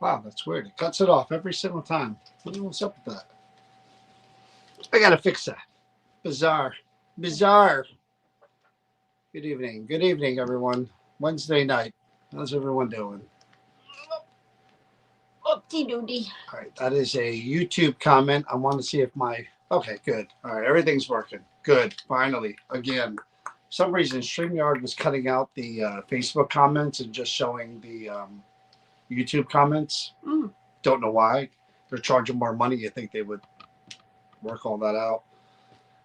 Wow, that's weird. It cuts it off every single time. I don't know what's up with that. I gotta fix that. Bizarre. Bizarre. Good evening. Good evening, everyone. Wednesday night. How's everyone doing? Oopsie doody. All right, that is a YouTube comment. I want to see if my. Okay, good. All right, everything's working. Good. Finally, again. For some reason, StreamYard was cutting out the Facebook comments and just showing the YouTube comments. Don't know why. They're charging more money. You think they would work all that out?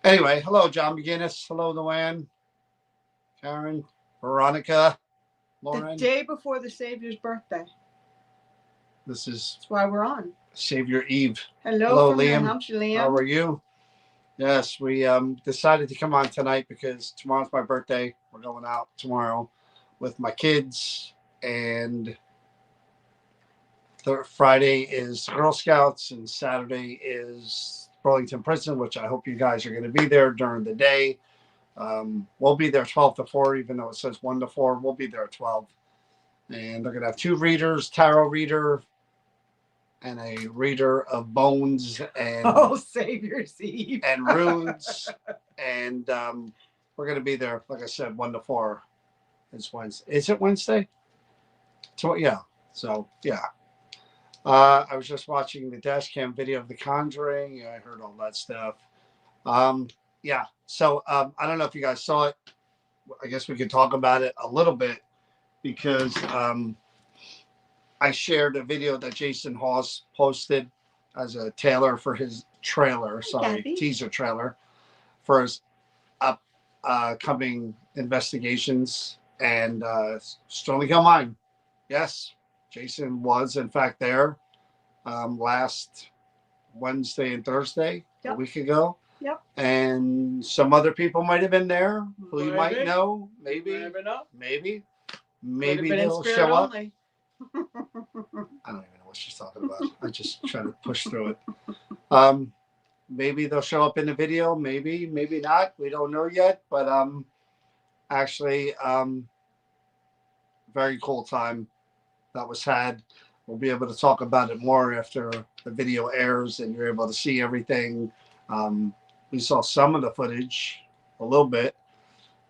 Anyway, hello, John McGinnis. Hello, Luann, Karen, Veronica, Lauren. The day before the Savior's birthday. This is That's why we're on. Savior Eve. Hello from Liam. New Hampshire, Liam. How are you? Yes, we decided to come on tonight because tomorrow's my birthday. We're going out tomorrow with my kids, and Friday is Girl Scouts, and Saturday is Burlington Prison, which I hope you guys are going to be there during the day. We'll be there 12 to 4, even though it says 1 to 4. We'll be there at 12. And they're going to have 2 readers, tarot reader and a reader of bones and Savior's Eve and runes. And we're going to be there, like I said, 1 to 4. It's Wednesday. Is it Wednesday? So, yeah. So, yeah. I was just watching the dash cam video of The Conjuring. I heard all that stuff. Yeah. So I don't know if you guys saw it. I guess we could talk about it a little bit because I shared a video that Jason Hawes posted as a trailer for his teaser trailer for his upcoming investigations and Sterling Hill Mine. Yes, Jason was in fact there last Wednesday and Thursday, a week ago. Yep. And some other people might have been there who you might know. Maybe they'll show up. I don't even know what she's talking about. I just try to push through it. Maybe they'll show up in the video. Maybe not. We don't know yet. But actually, very cool time that was had. We'll be able to talk about it more after the video airs and you're able to see everything. We saw some of the footage, a little bit,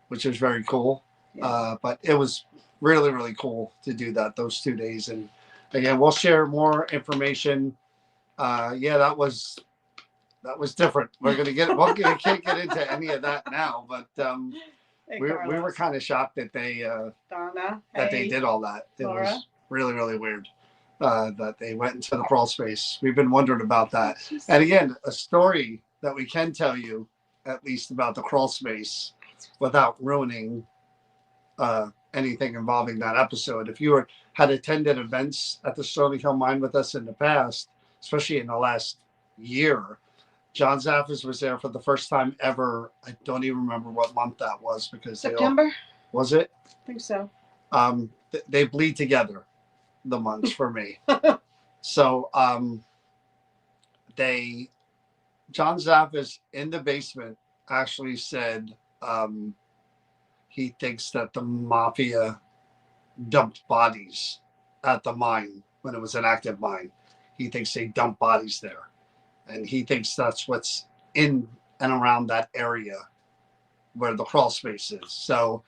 which is very cool. Yeah. But it was really, really cool to do that those 2 days. And again, we'll share more information. Yeah, that was different. We can't get into any of that now, but we were kind of shocked that they they did all that. It Laura. Was really, really weird that they went into the crawl space. We've been wondering about that. And again, a story that we can tell you at least about the crawl space without ruining anything involving that episode. If you had attended events at the Sterling Hill Mine with us in the past, especially in the last year, John Zaffis was there for the first time ever. I don't even remember what month that was because September. Was it? I think so. They bleed together, the months for me. So John Zaffis in the basement actually said he thinks that the mafia dumped bodies at the mine when it was an active mine. He thinks they dumped bodies there. And he thinks that's what's in and around that area where the crawl space is. So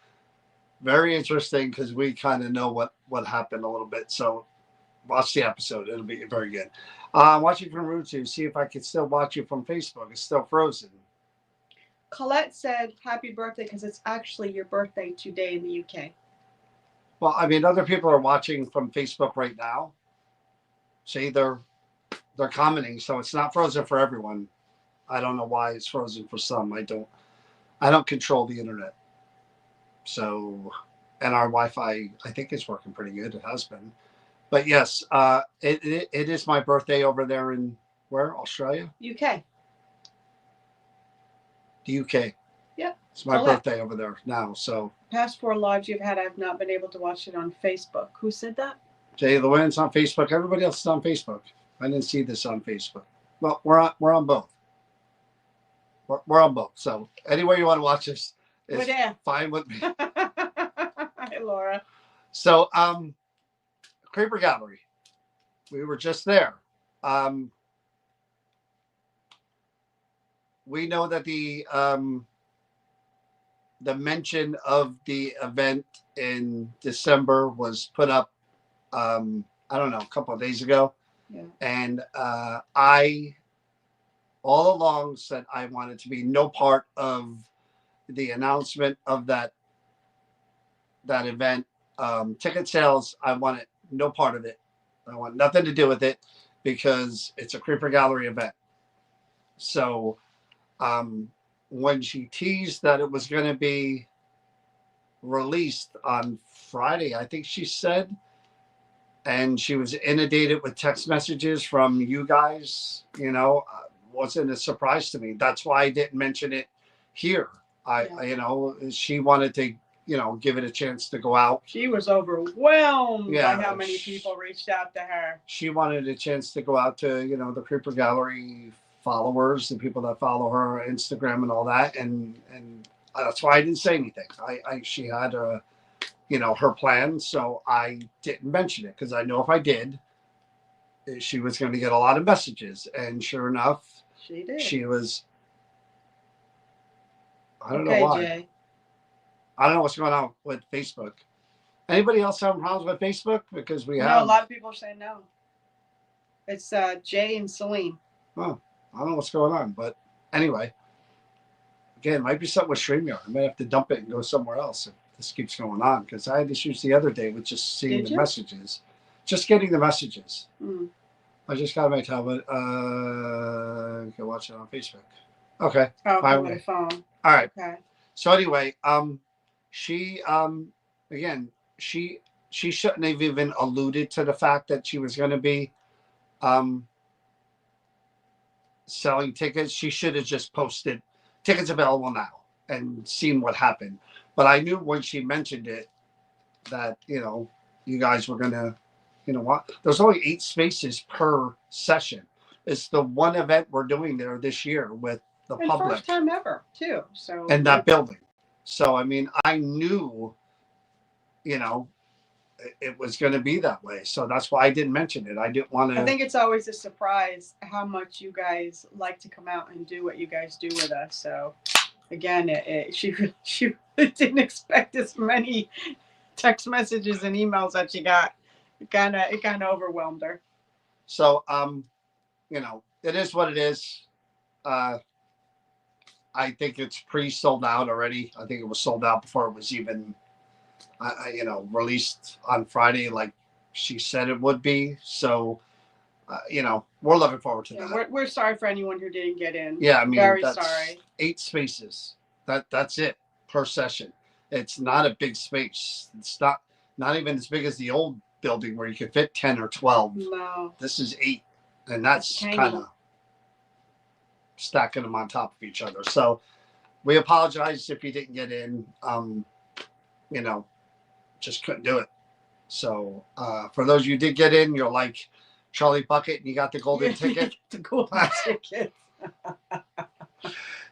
very interesting because we kind of know what happened a little bit. So watch the episode. It'll be very good. Watching from YouTube. See if I can still watch you from Facebook. It's still frozen. Colette said, happy birthday, because it's actually your birthday today in the UK. Well, I mean, other people are watching from Facebook right now. See, they're commenting, so it's not frozen for everyone. I don't know why it's frozen for some. I don't control the internet. So, and our Wi-Fi, I think it's working pretty good. It has been. But yes, it is my birthday over there in where? Australia? UK. The UK. Yep. It's my birthday over there now. So past 4 lives you've had, I've not been able to watch it on Facebook. Who said that? Jay Llewellyn's on Facebook. Everybody else is on Facebook. I didn't see this on Facebook. Well, we're on both. We're on both. So anywhere you want to watch this is fine with me. Hi, Laura. So Creeper Gallery. we were just there. Um, we know that the mention of the event in December was put up. I don't know, a couple of days ago, Yeah. and I all along said I wanted to be no part of the announcement of that event. Ticket sales, I wanted no part of it. I want nothing to do with it because it's a Creeper Gallery event. So um, when she teased that it was going to be released on Friday, I think she said, and she was inundated with text messages from you guys, wasn't a surprise to me. That's why I didn't mention it here. She wanted to, give it a chance to go out. She was overwhelmed by how many people reached out to her. She wanted a chance to go out to, the Creeper Gallery followers, the people that follow her on Instagram and all that. And that's why I didn't say anything. She had her plan, so I didn't mention it because I know if I did, she was going to get a lot of messages. And sure enough, she did. She was. I don't know why. Jay. I don't know what's going on with Facebook. Anybody else having problems with Facebook? Because we have. No, a lot of people are saying no. It's Jay and Celine. Oh, I don't know what's going on, but anyway. Again, it might be something with StreamYard. I might have to dump it and go somewhere else if this keeps going on, because I had issues the other day with just seeing the messages. Just getting the messages. I just got my tablet. You can watch it on Facebook. Okay. Oh, on the phone. All right. Okay. So anyway, she again, she shouldn't have even alluded to the fact that she was going to be selling tickets. She should have just posted tickets available now and seen what happened. But I knew when she mentioned it that, you guys were going to, what? There's only 8 spaces per session. It's the one event we're doing there this year with the public. First time ever, too. So in that building. So, I mean, I knew, it was going to be that way. So that's why I didn't mention it. I didn't want to. I think it's always a surprise how much you guys like to come out and do what you guys do with us. So, again, she didn't expect as many text messages and emails that she got. It kind of overwhelmed her. So, it is what it is. I think it's pre-sold out already. I think it was sold out before it was even, released on Friday, like she said it would be. So, we're looking forward to that. We're sorry for anyone who didn't get in. Yeah, I mean, very sorry. 8 spaces. That's it per session. It's not a big space. It's not even as big as the old building where you could fit 10 or 12. No. This is 8, and that's kind of stacking them on top of each other. So we apologize if you didn't get in. Just couldn't do it. So for those you did get in, you're like Charlie Bucket and you got the golden ticket. The golden ticket.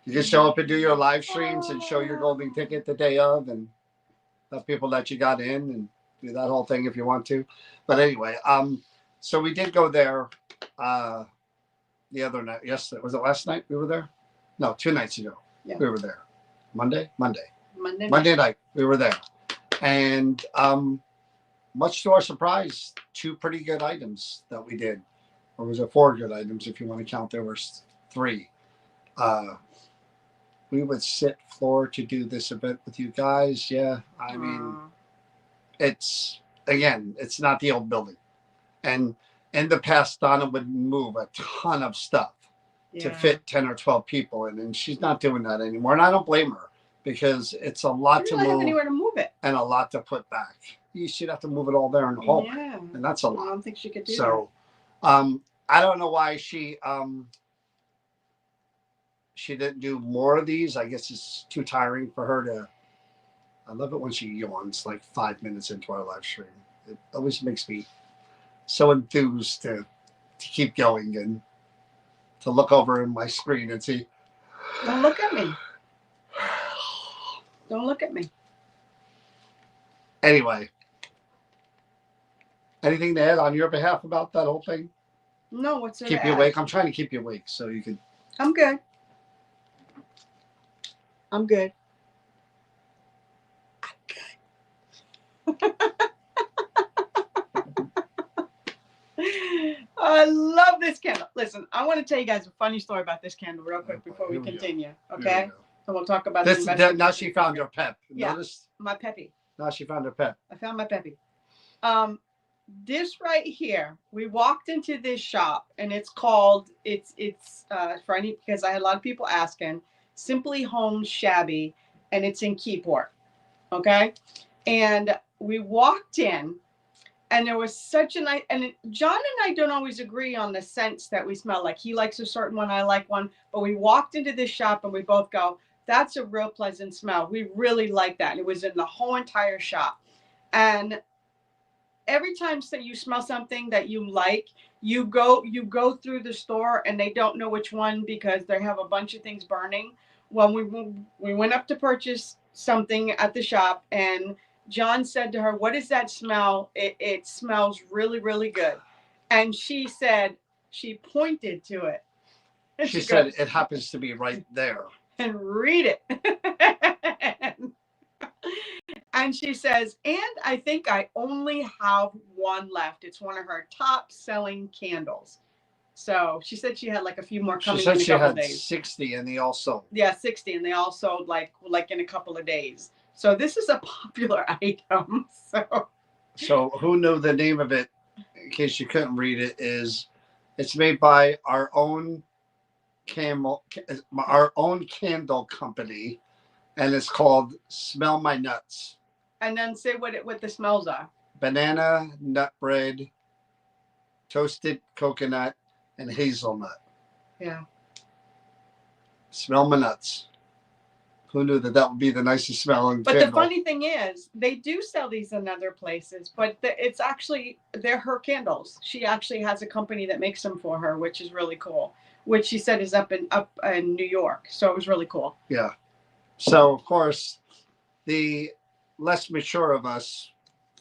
You can show up and do your live streams and show your golden ticket the day of, and let people that you got in and do that whole thing if you want to. But anyway, so we did go there the other night. Yes, was it last night we were there? No, 2 nights ago. Yeah. We were there. Monday night we were there. And much to our surprise, 2 pretty good items that we did. Or was it 4 good items if you want to count? There were 3. We would sit floor to do this event with you guys. Yeah, I mean, it's not the old building. And in the past, Donna would move a ton of stuff to fit 10 or 12 people in, and she's not doing that anymore. And I don't blame her because it's a lot to move. Have anywhere to move it. And a lot to put back. She'd have to move it all there in the hall. Yeah. And that's a lot. I don't think she could do that. So, I don't know why she didn't do more of these. I guess it's too tiring for her to. I love it when she yawns like 5 minutes into our live stream. It always makes me so enthused to keep going and to look over in my screen and see. Don't look at me. Don't look at me. Anyway, Anything to add on your behalf about that whole thing? No, what's there to Keep you add? awake. I'm trying to keep you awake so you can. I'm good. I'm good. I love this candle. Listen, I want to tell you guys a funny story about this candle real quick before we continue. Okay? And we'll talk about this. Now she found her pep. Yeah, Notice? my peppy. Now she found her pep. I found my peppy. This right here, we walked into this shop and it's called, it's for any, because I had a lot of people asking, Simply Home Shabby, and it's in Keyport. Okay? And we walked in and there was such a nice, and John and I don't always agree on the scents that we smell. Like he likes a certain one, I like one, but we walked into this shop and we both go, that's a real pleasant smell. We really like that. And it was in the whole entire shop. And every time that you smell something that you like, you go through the store and they don't know which one because they have a bunch of things burning. Well, we went up to purchase something at the shop and John said to her, what is that smell? It smells really, really good. And she said, she pointed to it. And she said, it happens to be right there. And read it. And she says, and I think I only have one left. It's one of her top selling candles. So she said she had like a few more coming in a couple of days. She said she had 60 and they all sold. Yeah, 60 and they all sold like in a couple of days. So this is a popular item. So who knew the name of it, in case you couldn't read it, is it's made by our own candle company, and it's called Smell My Nuts. And then say what the smells are. Banana, nut bread, toasted coconut, and hazelnut. Yeah. Smell my nuts. Who knew that would be the nicest smelling But candle? The funny thing is, they do sell these in other places, but it's actually, they're her candles. She actually has a company that makes them for her, which is really cool. Which she said is up in New York. So it was really cool. Yeah. So, of course, the less mature of us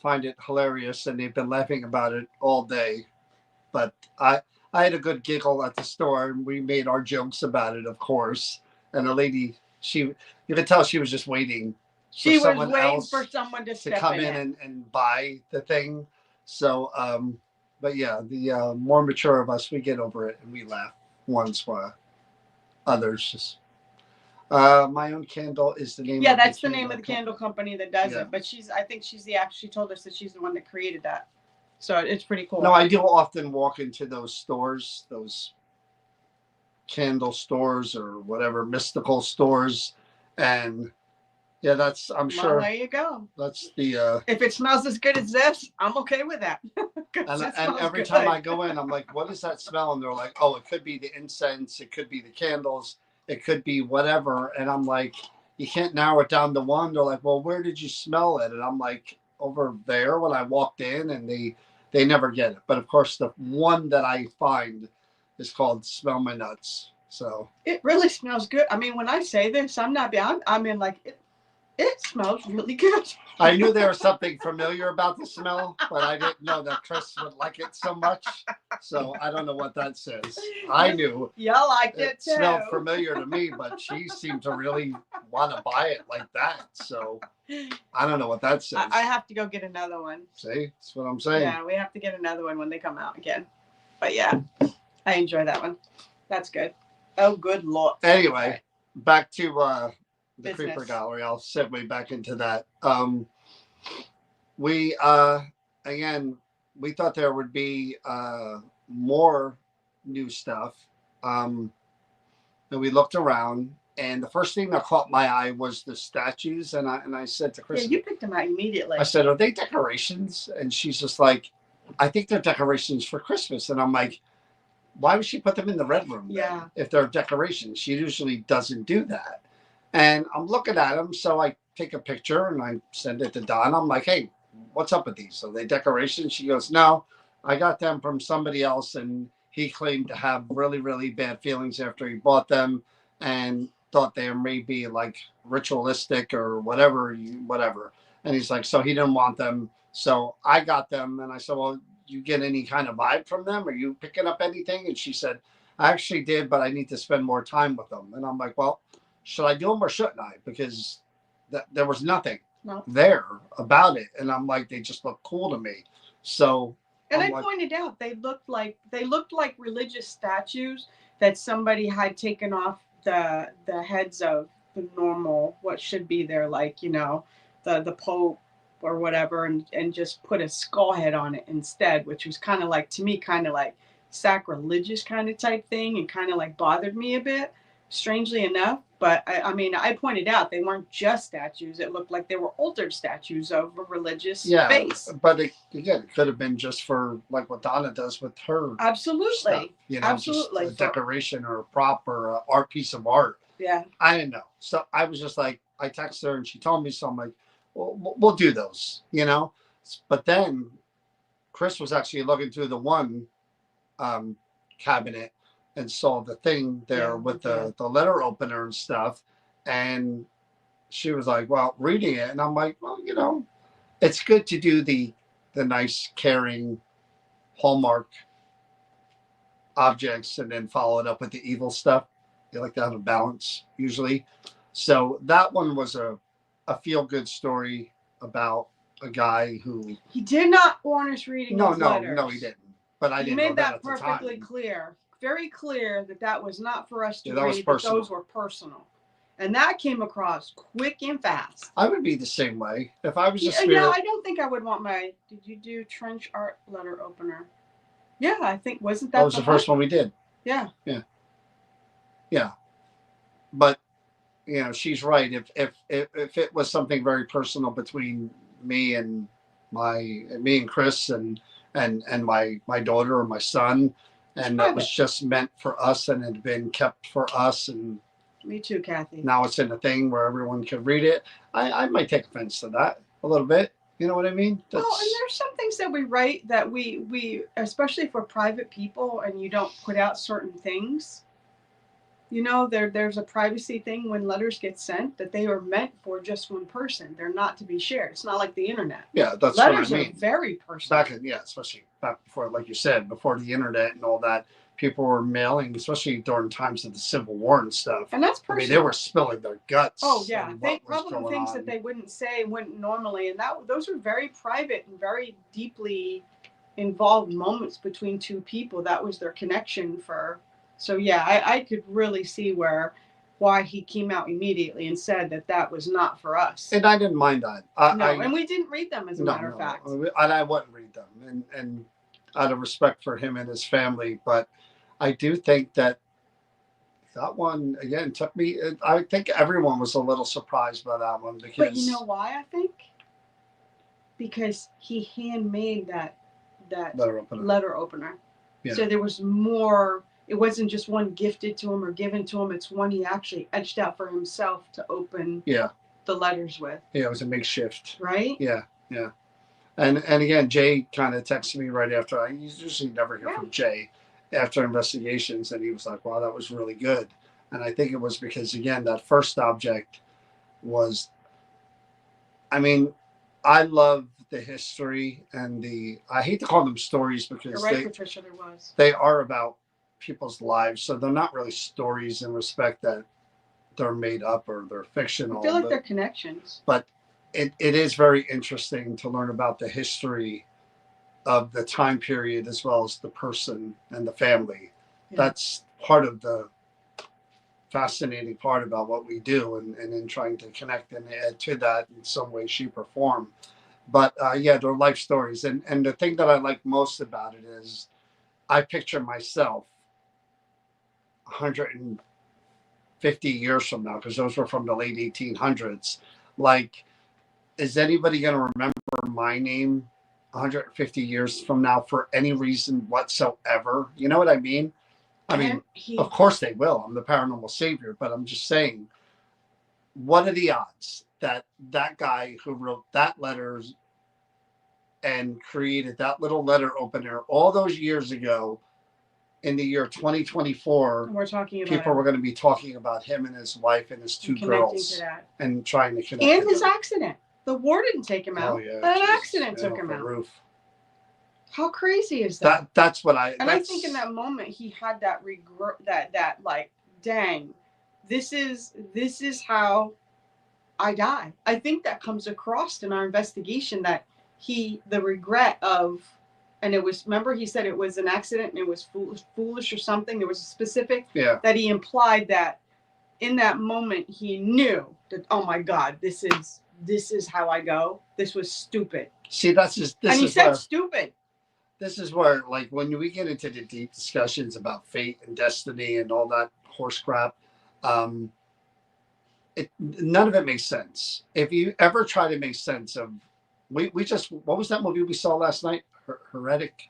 find it hilarious, and they've been laughing about it all day. But I had a good giggle at the store, and we made our jokes about it, of course. And the lady, you could tell she was just waiting. She was waiting for someone to come in and buy the thing. So, but yeah, the more mature of us, we get over it and we laugh once while others just. My Own Candle is the name. Yeah, that's the name of the candle company that does it. But I think she's she told us that she's the one that created that. So it's pretty cool. No, I do often walk into those stores, those candle stores or whatever, mystical stores, and yeah, that's, I'm sure. There you go. That's the. If it smells as good as this, I'm okay with that. and every time I go in, I'm like, what is that smell? And they're like, oh, it could be the incense, it could be the candles, it could be whatever. And I'm like, you can't narrow it down to one. They're like, well, where did you smell it? And I'm like, over there when I walked in, and they never get it. But of course, the one that I find is called Smell My Nuts. So it really smells good. I mean, when I say this, I'm not bad. I mean, like it smells really good. I knew there was something familiar about the smell, but I didn't know that Chris would like it so much. So I don't know what that says. I knew. You liked it too. It smelled familiar to me, but she seemed to really want to buy it like that. So I don't know what that says. I have to go get another one. See, that's what I'm saying. Yeah, we have to get another one when they come out again. But yeah, I enjoy that one. That's good. Oh, good Lord. Anyway, back to the Business. Creeper Gallery. I'll segue back into that. We again, we thought there would be more new stuff, and we looked around, and the first thing that caught my eye was the statues, and I said to Chris, yeah, you picked them out immediately. I said, are they decorations? And she's just like, I think they're decorations for Christmas. And I'm like, why would she put them in the red room? Yeah. If they're decorations, she usually doesn't do that. And I'm looking at them, so I take a picture and I send it to Don. I'm like, hey, what's up with these? Are they decorations? She goes, no, I got them from somebody else, and he claimed to have really, really bad feelings after he bought them and thought they may be like ritualistic or whatever. And he's like, so he didn't want them. So I got them and I said, well, you get any kind of vibe from them? Are you picking up anything? And she said, I actually did, but I need to spend more time with them. And I'm like, well, should I do them or shouldn't I? Because there was nothing there about it. And I'm like, they just look cool to me. So, and I pointed out they looked like religious statues that somebody had taken off the heads of the normal, what should be there, like, the Pope or whatever, and just put a skull head on it instead, which was kind of like, to me, kind of like sacrilegious kind of type thing, and kind of like bothered me a bit, strangely enough. But I mean, I pointed out they weren't just statues. It looked like they were altered statues of a religious face. But again, it could have been just for like what Donna does with her. Absolutely. Stuff, absolutely. Just a decoration or a prop or an art piece of art. Yeah. I didn't know. So I was just like, I texted her and she told me, so I'm like, well, we'll do those, But then Chris was actually looking through the one cabinet and saw the thing there with the letter opener and stuff. And she was like, well, reading it. And I'm like, well, it's good to do the nice, caring Hallmark objects and then follow it up with the evil stuff. You like to have a balance usually. So that one was a feel-good story about a guy who... He did not want us reading his letters. No, he didn't. But I didn't know that at the time. He made that perfectly clear. Very clear that was not for us to read, that those were personal. And that came across quick and fast. I would be the same way. If I was a spirit... Yeah, I don't think I would want my... Did you do trench art letter opener? Yeah, I think... Wasn't that... That was the first one we did. Yeah. Yeah. But, she's right. If it was something very personal between me and Chris and my daughter or my son, and that was just meant for us and had been kept for us, and me too, Kathy. Now it's in a thing where everyone can read it. I might take offense to that a little bit. You know what I mean? Well, and there's some things that we write that we especially for private people, and you don't put out certain things. There's a privacy thing when letters get sent that they are meant for just one person. They're not to be shared. It's not like the internet. Yeah, that's letters what I mean. Are very personal. Especially back before, like you said, before the internet and all that. People were mailing, especially during times of the Civil War and stuff. And that's personal. I mean, they were spilling their guts. Oh yeah, probably things that they wouldn't say, wouldn't normally, and those were very private and very deeply involved moments between two people. That was their connection for. So yeah, I could really see why he came out immediately and said that was not for us. And I didn't mind that. And we didn't read them, as a matter of fact. And I wouldn't read them, and out of respect for him and his family. But I do think that one again took me. I think everyone was a little surprised by that one because. But you know why? I think because he handmade that letter opener. Yeah. So there was more. It wasn't just one gifted to him or given to him. It's one he actually etched out for himself to open the letters with. Yeah, it was a makeshift. Right? Yeah. And again, Jay kind of texted me right after. I usually never hear from Jay after investigations, and he was like, wow, that was really good. And I think it was because, again, that first object was, I mean, I love the history and I hate to call them stories because you're right, Patricia, there was. They are about people's lives, so they're not really stories in respect that they're made up or they're fictional. I feel like they're connections. But it is very interesting to learn about the history of the time period as well as the person and the family. Yeah. That's part of the fascinating part about what we do and in trying to connect and add to that in some way, shape, or form. But they're life stories. And the thing that I like most about it is I picture myself 150 years from now, because those were from the late 1800s. Like, is anybody going to remember my name 150 years from now for any reason whatsoever? You know what I mean? I mean, of course they will. I'm the paranormal savior, but I'm just saying, what are the odds that guy who wrote that letters and created that little letter opener all those years ago, in the year 2024, we're talking about people were going to be talking about him and his wife and his two girls and trying to connect. And his accident. The war didn't take him out. Oh yeah, An Jesus. accident took him the out. roof. How crazy is that? That's what I. And I think in that moment he had that regret, that like, dang, this is how I die. I think that comes across in our investigation, that the regret of, and it was, remember he said it was an accident and it was foolish or something. There was a specific that he implied that in that moment he knew that, oh my God, this is how I go. This was stupid. See, that's just, and he said stupid. This is where, like, when we get into the deep discussions about fate and destiny and all that horse crap, none of it makes sense. If you ever try to make sense of, we just, what was that movie we saw last night? Heretic.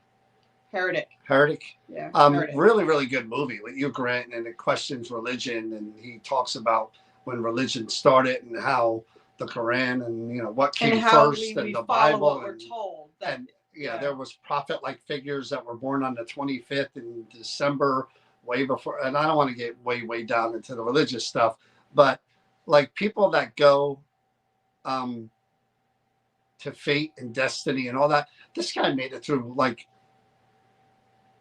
Yeah. Really, really good movie with Hugh Grant, and it questions religion, and he talks about when religion started and how the Quran and what came first, and the Bible, what we're told. And there was prophet-like figures that were born on the 25th in December, way before. And I don't want to get way down into the religious stuff, but like people that go to fate and destiny and all that. This guy made it through like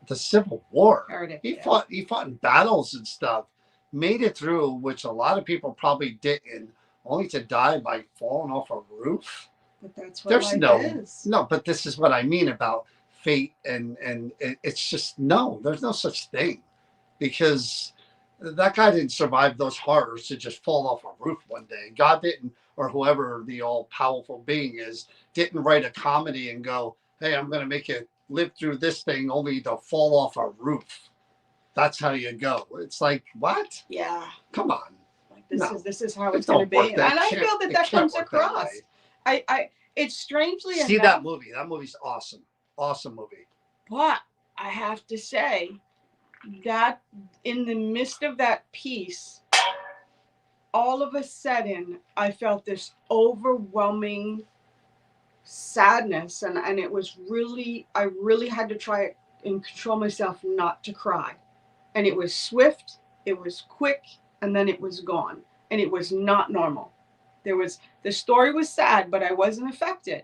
the Civil War. He fought in battles and stuff, made it through, which a lot of people probably didn't, only to die by falling off a roof. But that's what life is. No, but this is what I mean about fate, and it's just there's no such thing, because that guy didn't survive those horrors to just fall off a roof one day. God didn't, or whoever the all-powerful being is, didn't write a comedy and go, hey, I'm going to make it live through this thing only to fall off a roof. That's how you go. It's like, what? Yeah. Come on. Like this is how it's going to be. And I feel that comes across. It's strangely enough. See that movie. That movie's awesome. Awesome movie. But I have to say that in the midst of that piece, all of a sudden I felt this overwhelming sadness, and it was really, I really had to try and control myself not to cry. And it was swift, it was quick, and then it was gone. And it was not normal. The story was sad, but I wasn't affected.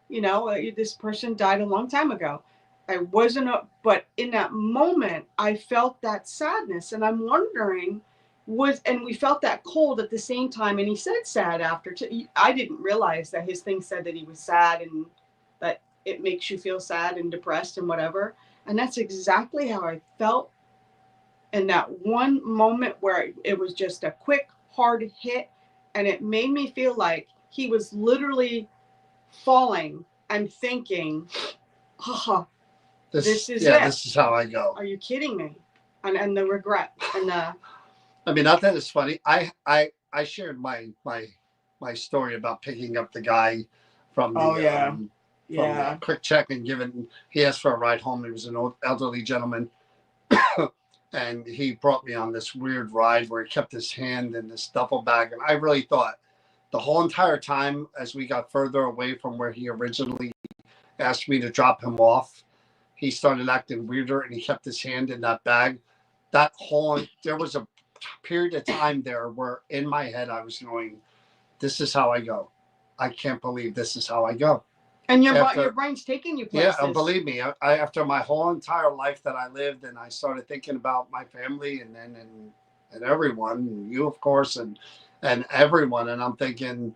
This person died a long time ago. I wasn't, but in that moment, I felt that sadness, and I'm wondering, and we felt that cold at the same time, and he said sad after. I didn't realize that his thing said that he was sad, and that it makes you feel sad and depressed and whatever. And that's exactly how I felt in that one moment, where it was just a quick, hard hit, and it made me feel like he was literally falling and thinking, this is it. This is how I go. Are you kidding me? And the regret and the. I mean, not that it's funny. I shared my story about picking up the guy from the the Quick Check and he asked for a ride home. He was an old elderly gentleman, and he brought me on this weird ride where he kept his hand in this duffel bag, and I really thought the whole entire time as we got further away from where he originally asked me to drop him off, he started acting weirder, and he kept his hand in that bag. There was a period of time there where in my head I was going, this is how I go. I can't believe this is how I go. And your brain's taking you places. Yeah, and believe me, after my whole entire life that I lived, and I started thinking about my family and everyone, and you of course, and everyone, and I'm thinking,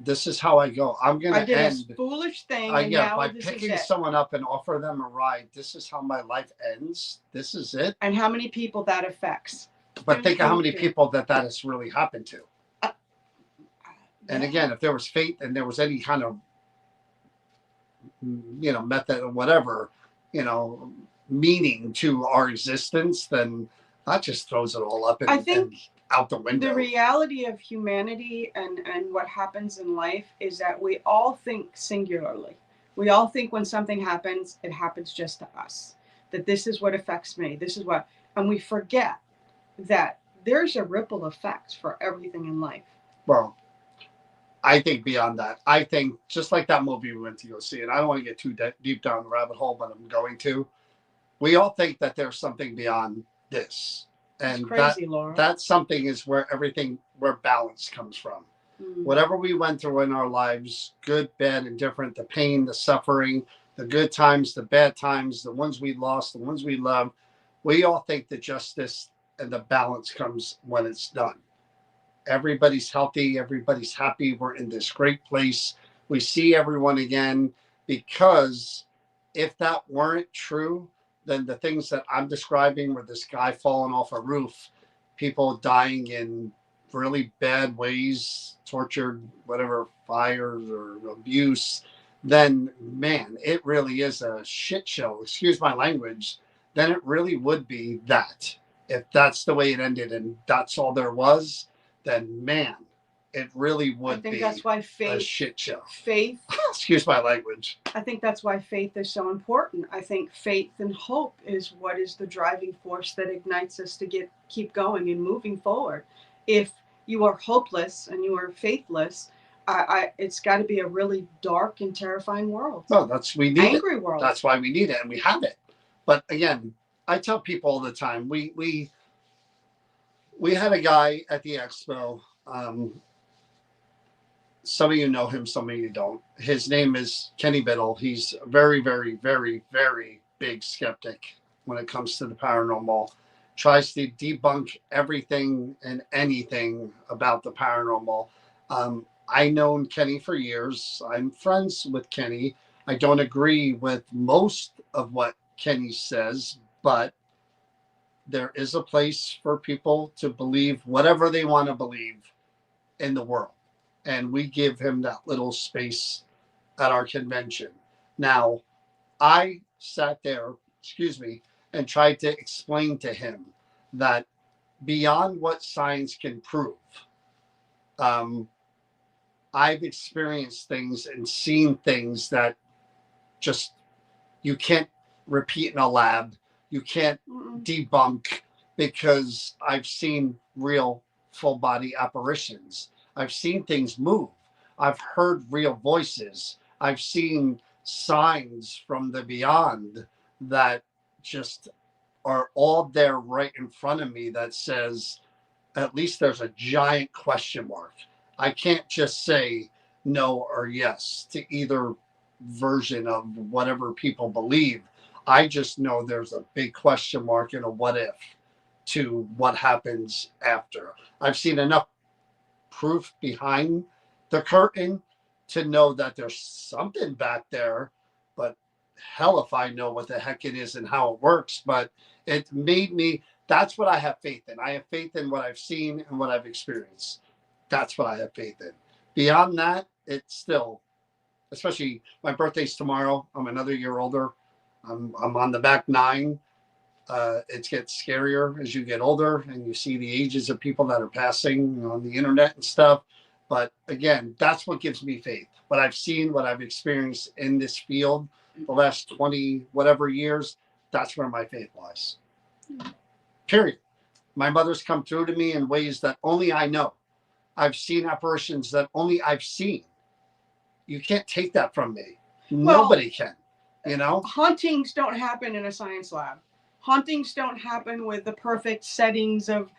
this is how I go. I'm going to end. A foolish thing. By picking someone up and offer them a ride. This is how my life ends. This is it. And how many people that affects. But think of how many people that has really happened to. And again, if there was fate and there was any kind of, method or whatever, meaning to our existence, then that just throws it all up and out the window. The reality of humanity and what happens in life is that we all think singularly. We all think when something happens, it happens just to us. That this is what affects me. And we forget that there's a ripple effect for everything in life. Well, I think beyond that, I think just like that movie we went to go see, and I don't want to get too deep down the rabbit hole, but I'm going to. We all think that there's something beyond this. And crazy, Laura. That something is where balance comes from. Whatever we went through in our lives, good, bad, and different, the pain, the suffering, the good times, the bad times, the ones we lost, the ones we love, we all think the justice and the balance comes when it's done. Everybody's healthy, everybody's happy, we're in this great place, we see everyone again. Because if that weren't true, then the things that I'm describing, where this guy falling off a roof, people dying in really bad ways, tortured, whatever, fires or abuse, then man, it really is a shit show, excuse my language. Then it really would be that. If that's the way it ended and that's all there was, then man, it really would be that's why a shit show. Faith. Excuse my language. I think that's why faith is so important. I think faith and hope is what is the driving force that ignites us to keep going and moving forward. If you are hopeless and you are faithless, it's got to be a really dark and terrifying world. No, we need angry it. World. That's why we need it, and we have it. But again, I tell people all the time, we had a guy at the expo. Some of you know him, some of you don't. His name is Kenny Biddle. He's a very, very, very, very big skeptic when it comes to the paranormal. Tries to debunk everything and anything about the paranormal. I've known Kenny for years. I'm friends with Kenny. I don't agree with most of what Kenny says, but there is a place for people to believe whatever they want to believe in the world. And we give him that little space at our convention. Now, I sat there, and tried to explain to him that beyond what science can prove, I've experienced things and seen things that just you can't repeat in a lab. You can't debunk, because I've seen real full body apparitions. I've seen things move. I've heard real voices. I've seen signs from the beyond that just are all there right in front of me that says, at least there's a giant question mark. I can't just say no or yes to either version of whatever people believe. I just know there's a big question mark and a what if to what happens after. I've seen enough proof behind the curtain to know that there's something back there, but hell if I know what the heck it is and how it works. But it made me, that's what I have faith in. I have faith in what I've seen and what I've experienced. That's what I have faith in. Beyond that, it's still, especially my birthday's tomorrow. I'm another year older. I'm on the back 9. It gets scarier as you get older and you see the ages of people that are passing on the internet and stuff. But again, that's what gives me faith. What I've seen, what I've experienced in this field the last 20 whatever years, that's where my faith lies. Period. My mother's come through to me in ways that only I know. I've seen apparitions that only I've seen. You can't take that from me. Nobody can, you know? Hauntings don't happen in a science lab. Hauntings don't happen with the perfect settings of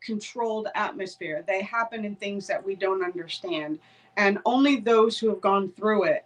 controlled atmosphere. They happen in things that we don't understand. And only those who have gone through it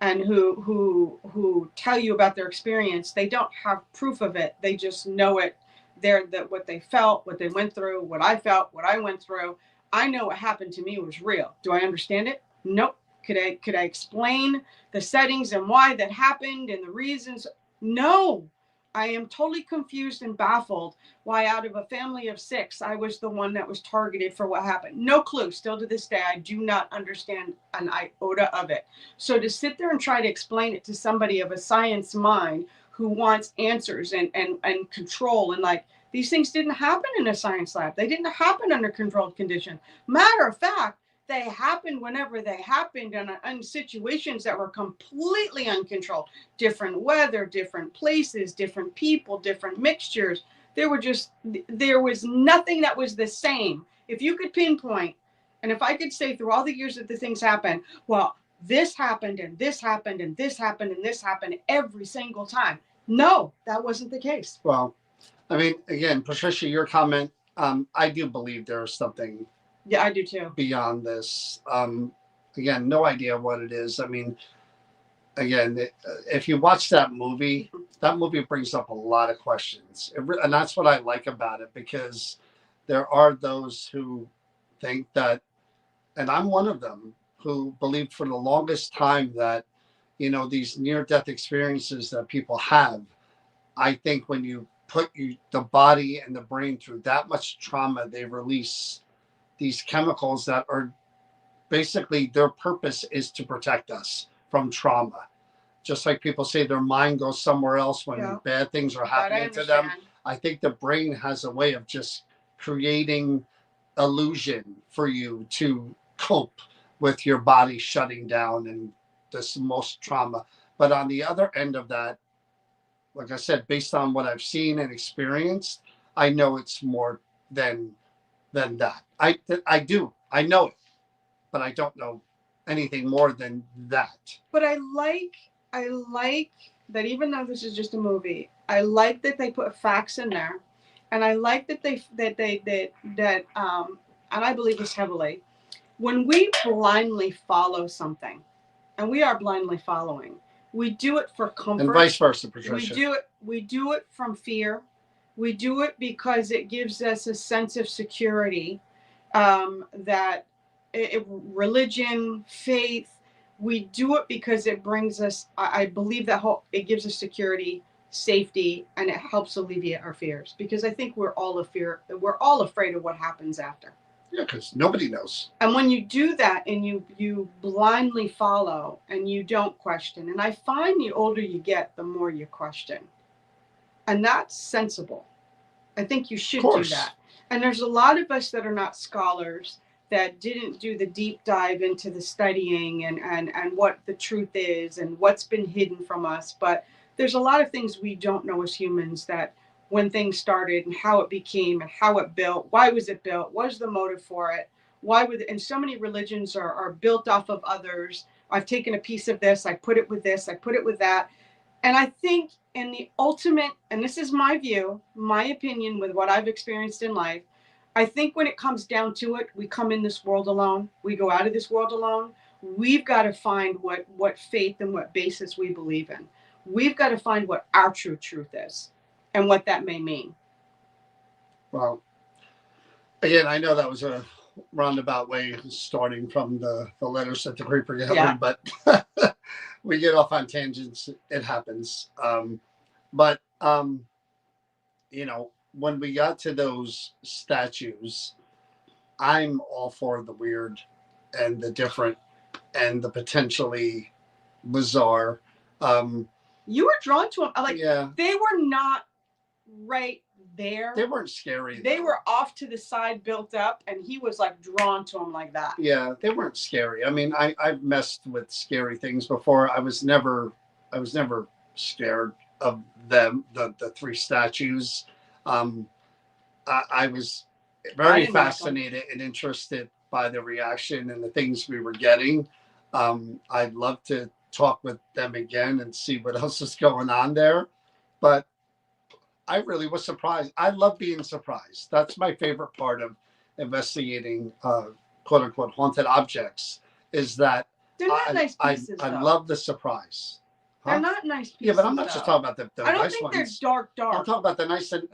and who tell you about their experience, they don't have proof of it. They just know it. That what they felt, what they went through, what I felt, what I went through. I know what happened to me was real. Do I understand it? Nope. Could I explain the settings and why that happened and the reasons? No. I am totally confused and baffled why out of a family of 6, I was the one that was targeted for what happened. No clue. Still to this day, I do not understand an iota of it. So to sit there and try to explain it to somebody of a science mind who wants answers and control, and like, these things didn't happen in a science lab. They didn't happen under controlled conditions. Matter of fact, they happened whenever they happened in situations that were completely uncontrolled. Different weather, different places, different people, different mixtures. There was nothing that was the same. If you could pinpoint, and if I could say through all the years that the things happened, well, this happened and this happened and this happened and this happened every single time. No, that wasn't the case. Well, I mean, again, Patricia, your comment, I do believe there is something Yeah, I do too. Beyond this. Again, no idea what it is. I mean, again, if you watch that movie brings up a lot of questions, and that's what I like about it, because there are those who think that, and I'm one of them, who believed for the longest time that, these near-death experiences that people have, I think when you put the body and the brain through that much trauma, they release these chemicals that are basically, their purpose is to protect us from trauma. Just like people say their mind goes somewhere else when bad things are happening to them. I think the brain has a way of just creating illusion for you to cope with your body shutting down and this most trauma. But on the other end of that, like I said, based on what I've seen and experienced, I know it's more than that. I do. I know it, but I don't know anything more than that. But I like that, even though this is just a movie, I like that they put facts in there, and I like that and I believe this heavily. When we blindly follow something, and we are blindly following, we do it for comfort. And vice versa, Patricia. We do it from fear. We do it because it gives us a sense of security, that religion, faith. We do it because it brings us. I believe that it gives us security, safety, and it helps alleviate our fears. Because I think we're all afraid of what happens after. Yeah, because nobody knows. And when you do that and you blindly follow and you don't question, and I find the older you get, the more you question, and that's sensible. I think you should do that. And there's a lot of us that are not scholars, that didn't do the deep dive into the studying and what the truth is and what's been hidden from us. But there's a lot of things we don't know as humans, that when things started and how it became and how it built, why was it built, what was the motive for it, and so many religions are built off of others. I've taken a piece of this, I put it with this, I put it with that. And I think in the ultimate, and this is my view, my opinion with what I've experienced in life, I think when it comes down to it, we come in this world alone. We go out of this world alone. We've got to find what faith and what basis we believe in. We've got to find what our true truth is and what that may mean. Well, again, I know that was a roundabout way, starting from the letters that the creeper gathered, but we get off on tangents. It happens. But when we got to those statues, I'm all for the weird and the different and the potentially bizarre. You were drawn to them. They were not right there. They weren't scary. They were off to the side, built up, and he was like drawn to them like that. Yeah, they weren't scary. I mean, I've messed with scary things before. I was never scared of them. The three statues. I was very fascinated and interested by the reaction and the things we were getting. I'd love to talk with them again and see what else is going on there. But I really was surprised. I love being surprised. That's my favorite part of investigating quote unquote haunted objects, is that they're not nice pieces. I love the surprise. They're not nice pieces. Yeah, but I'm not just talking about the nice ones. I don't think they're dark. I'm talking about the nice and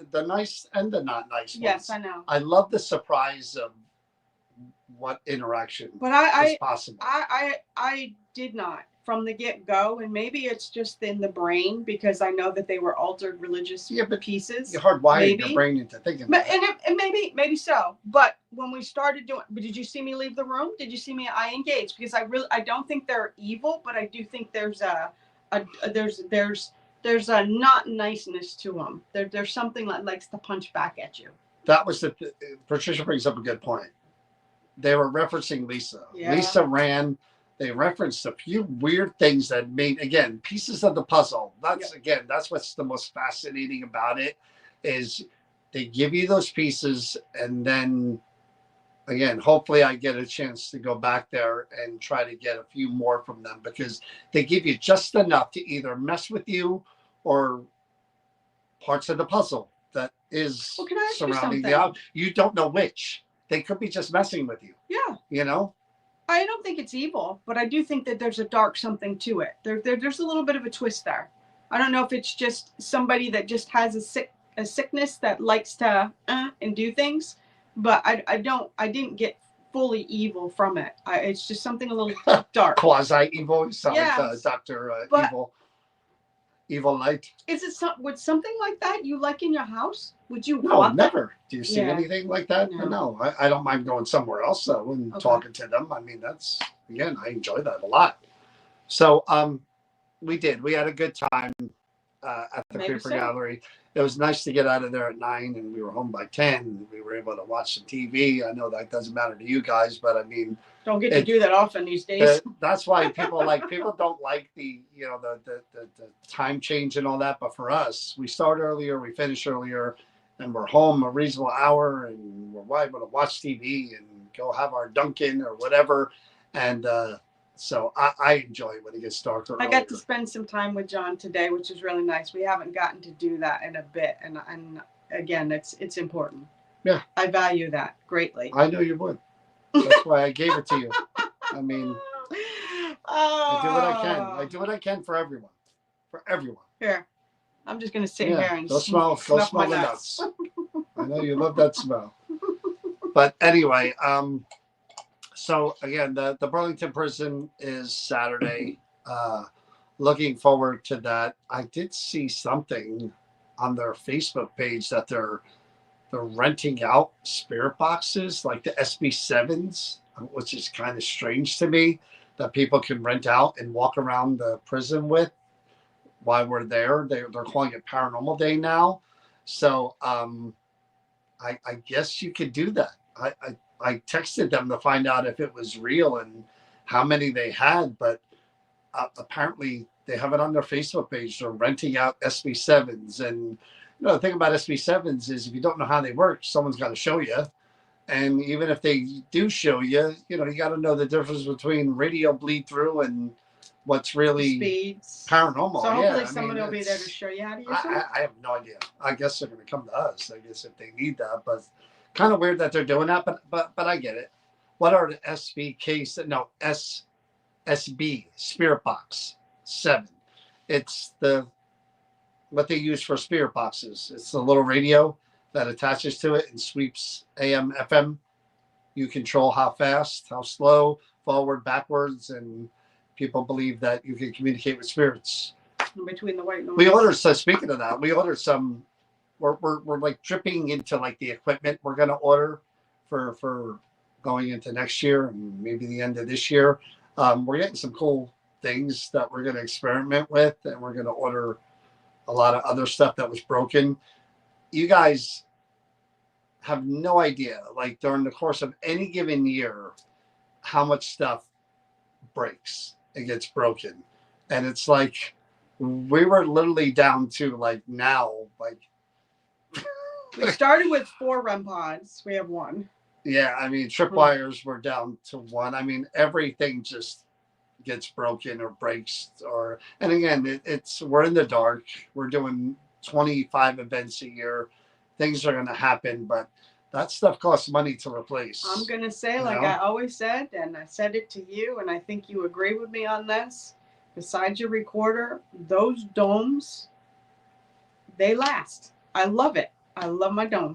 the not nice ones. Yes, I know. I love the surprise of what interaction is possible. I did not from the get-go, and maybe it's just in the brain, because I know that they were altered religious pieces. You're hardwired your brain into thinking that. And maybe so. But when we started doing, did you see me leave the room? Did you see me? I engaged, because I don't think they're evil, but I do think there's there's a not niceness to them. There's something that likes to punch back at you. That was Patricia brings up a good point. They were referencing Lisa. Yeah. Lisa ran. They referenced a few weird things that made, again, pieces of the puzzle. That's what's the most fascinating about it, is they give you those pieces, and then again, hopefully I get a chance to go back there and try to get a few more from them, because they give you just enough to either mess with you or parts of the puzzle that is surrounding the object. You don't know which. they could be just messing with you. Yeah. You know? I don't think it's evil, but I do think that there's a dark something to it. There's a little bit of a twist there. I don't know if it's just somebody that just has a sickness that likes to and do things, but I didn't get fully evil from it. It's just something a little dark. Quasi evil. You sound Yes. like Dr. But- Evil. Evil Knight. Is it would something like that you like in your house? Would you No, want that? never. Do you see Yeah. anything like that? No. No, I don't mind going somewhere else though and Okay. talking to them. I mean, that's, again, I enjoy that a lot. So we did. We had a good time at the Maybe paper so. gallery. It was nice to get out of there at 9 and we were home by 10. We were able to watch some TV. I know that doesn't matter to you guys, but I mean, Don't get to do that often these days. that's why people don't like the, you know, the time change and all that. But for us, we start earlier, we finish earlier, and we're home a reasonable hour, and we're able to watch TV and go have our Dunkin' or whatever. And so I enjoy when it gets darker. I got to spend some time with John today, which is really nice. We haven't gotten to do that in a bit, and again, it's important. Yeah, I value that greatly. I know you would. That's why I gave it to you. I mean, I do what I can. I do what I can for everyone. For everyone. Here, I'm just gonna sit here and go smell snuff the my nuts. I know you love that smell. But anyway, so again, the Burlington prison is Saturday. Looking forward to that. I did see something on their Facebook page that they're renting out spirit boxes like the SB7s, which is kind of strange to me that people can rent out and walk around the prison with while we're there. They're calling it Paranormal Day now. So I guess you could do that. I texted them to find out if it was real and how many they had, but apparently they have it on their Facebook page. They're renting out SB7s. And you know, the thing about SB7s is if you don't know how they work, someone's got to show you. And even if they do show you, you know, you got to know the difference between radio bleed through and what's really speeds paranormal. So hopefully yeah, somebody will be there to show you how to use them. I have no idea. I guess they're going to come to us. I guess if they need that, but kind of weird that they're doing that. But I get it. What are the SBK? No, SB Spirit Box 7. It's what they use for spirit boxes. It's the little radio that attaches to it and sweeps AM, FM. You control how fast, how slow, forward, backwards, and people believe that you can communicate with spirits. Between the white noise. We ordered. So speaking of that, we ordered some. We're like dripping into like the equipment we're going to order for going into next year and maybe the end of this year. We're getting some cool things that we're going to experiment with, and we're going to order a lot of other stuff that was broken. You guys have no idea, like during the course of any given year, how much stuff breaks and gets broken. And it's like, we were literally down to like now, like. We started with 4 REM pods. We have 1. Yeah, I mean, tripwires were down to 1. I mean, everything just gets broken or breaks, and again, we're in the dark. We're doing 25 events a year. Things are going to happen, but that stuff costs money to replace. I'm going to say, like I always said, and I said it to you, and I think you agree with me on this. Besides your recorder, those domes, they last. I love it. I love my dome.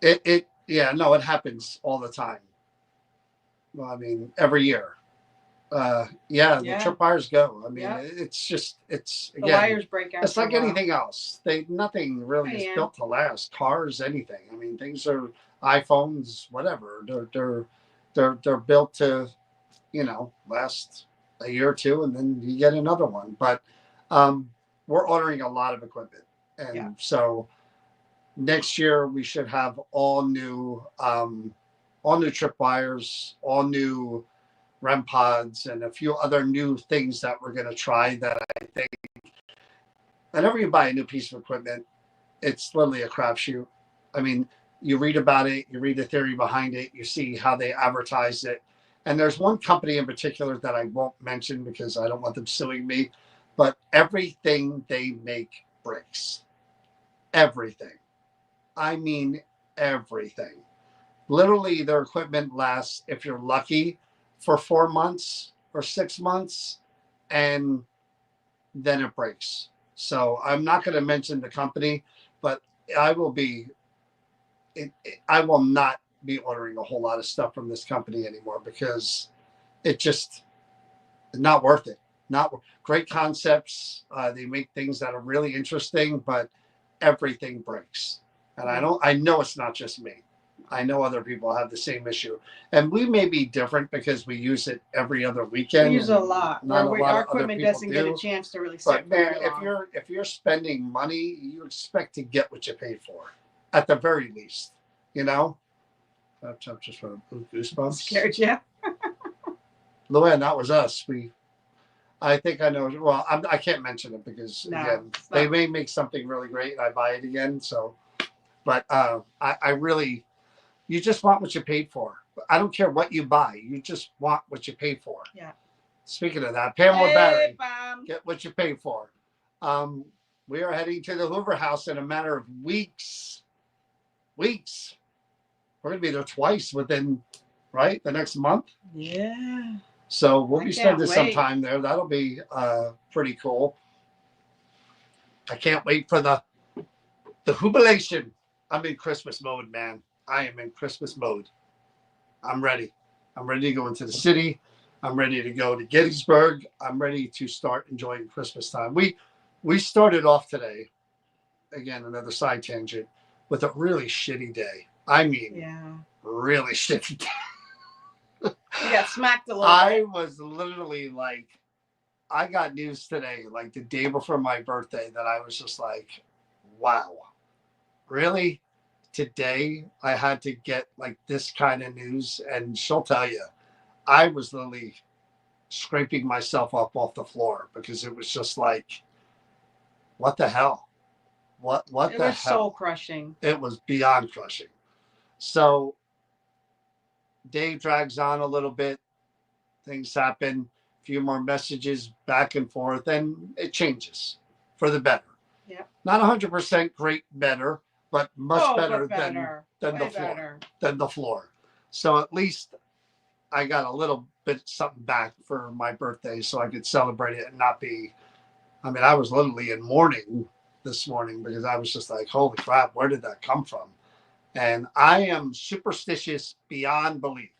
It happens all the time. Well, I mean, every year. The tripwires go. I mean, it's again, the wires break out. It's like anything else. Nothing really is built to last. Cars, anything. I mean, things are iPhones, whatever. They're built to, last a year or two, and then you get another one. But we're ordering a lot of equipment, and so next year we should have all new tripwires, all new REM pods, and a few other new things that we're going to try that I think whenever you buy a new piece of equipment, it's literally a crapshoot. I mean, you read about it, you read the theory behind it, you see how they advertise it. And there's one company in particular that I won't mention because I don't want them suing me, but everything they make breaks. Everything. I mean everything. Literally, their equipment lasts, if you're lucky, for 4 months or 6 months, and then it breaks. So I'm not going to mention the company, but I will be. I will not be ordering a whole lot of stuff from this company anymore because it just not worth it. Not great concepts. They make things that are really interesting, but everything breaks. And I don't. I know it's not just me. I know other people have the same issue, and we may be different because we use it every other weekend. We use it a lot. Not a lot Our of other equipment people doesn't get a do. chance to really But sit man, very long. if you're spending money, you expect to get what you paid for, at the very least. You know. I'm just from goosebumps. Scared you? Luann, that was us. I think I know. Well, I can't mention it because No, again, it's they not. may make something really great and I buy it again. So, but I really, you just want what you paid for. I don't care what you buy. You just want what you paid for. Yeah. Speaking of that, Pamela Hey, Barry, Bam. get what you paid for. We are heading to the Hoover House in a matter of weeks. Weeks. We're gonna be there twice within, right, the next month. Yeah. So we'll I be can't spending some wait. time there. That'll be pretty cool. I can't wait for the jubilation. I'm in Christmas mode, man. I am in Christmas mode. I'm ready. I'm ready to go into the city. I'm ready to go to Gettysburg. I'm ready to start enjoying Christmas time. We started off today, again, another side tangent, with a really shitty day. I mean, Yeah. really shitty day. You got smacked a little I bit. was literally like, I got news today, like the day before my birthday, that I was just like, wow, really? Today I had to get like this kind of news. And she'll tell you, I was literally scraping myself up off the floor because it was just like, what the hell? What It the was hell? soul crushing. It was beyond crushing. So day drags on a little bit, things happen, a few more messages back and forth, and it changes for the better. Yeah. Not 100% great better, but much better, better than the floor. Better. Than the floor. So at least I got a little bit something back for my birthday so I could celebrate it and not be. I mean, I was literally in mourning this morning because I was just like, holy crap, where did that come from? And I am superstitious beyond belief.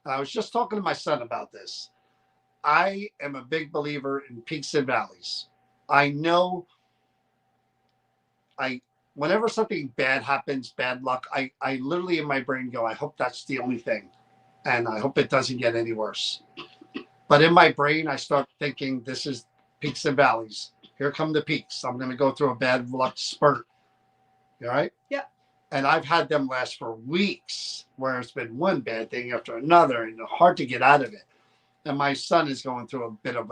And I was just talking to my son about this. I am a big believer in peaks and valleys. I know I whenever something bad happens, bad luck, I literally in my brain go, I hope that's the only thing. And I hope it doesn't get any worse. But in my brain, I start thinking this is peaks and valleys. Here come the peaks. I'm going to go through a bad luck spurt. All right? Yeah. And I've had them last for weeks where it's been one bad thing after another and hard to get out of it. And my son is going through a bit of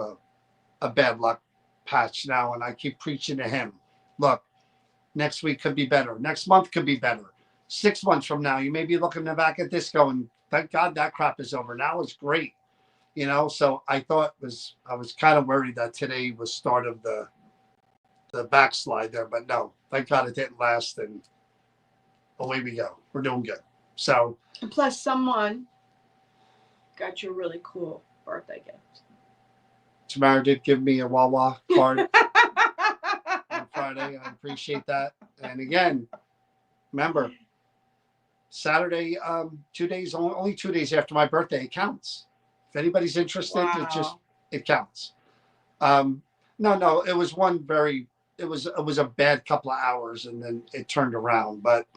a bad luck patch now. And I keep preaching to him, look, next week could be better. Next month could be better. 6 months from now, you may be looking back at this going, thank God that crap is over. Now it's great. You know, so I was kind of worried that today was start of the backslide there, but no, thank God it didn't last, and away we go. We're doing good. So, and plus, someone got you a really cool birthday gift. Tamara did give me a Wawa card on Friday. I appreciate that. And again, remember, Saturday, 2 days, only 2 days after my birthday, it counts. If anybody's interested, Wow. it counts. No, it was it was a bad couple of hours and then it turned around. But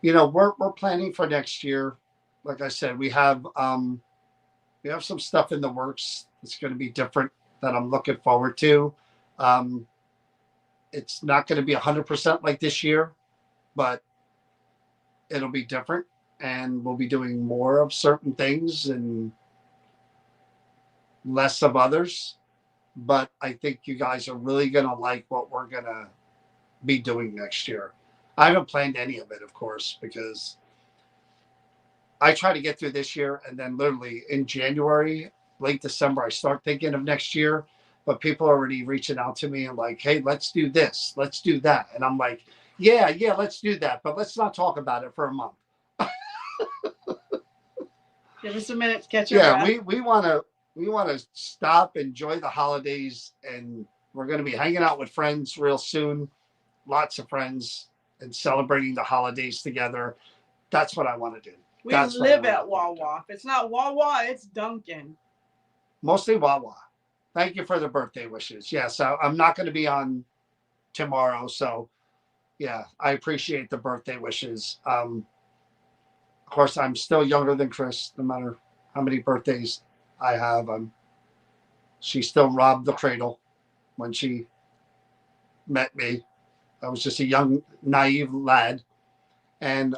we're planning for next year. Like I said, we have some stuff in the works that's going to be different that I'm looking forward to. It's not going to be 100% like this year, but it'll be different, and we'll be doing more of certain things and less of others. But I think you guys are really going to like what we're going to be doing next year. I haven't planned any of it, of course, because I try to get through this year, and then literally in January, late December, I start thinking of next year. But people are already reaching out to me and like, hey, let's do this, let's do that. And I'm like, Yeah, yeah, let's do that, but let's not talk about it for a month. Give us a minute to catch your Yeah, breath. we want to stop, enjoy the holidays, and we're going to be hanging out with friends real soon. Lots of friends and celebrating the holidays together. That's what I want to do. We That's what I live want to at look forward to. Wawa. If it's not Wawa, it's Dunkin'. Mostly Wawa. Thank you for the birthday wishes. Yes, I'm not going to be on tomorrow, so yeah, I appreciate the birthday wishes. Of course, I'm still younger than Chris, no matter how many birthdays I have. She still robbed the cradle when she met me. I was just a young, naive lad, and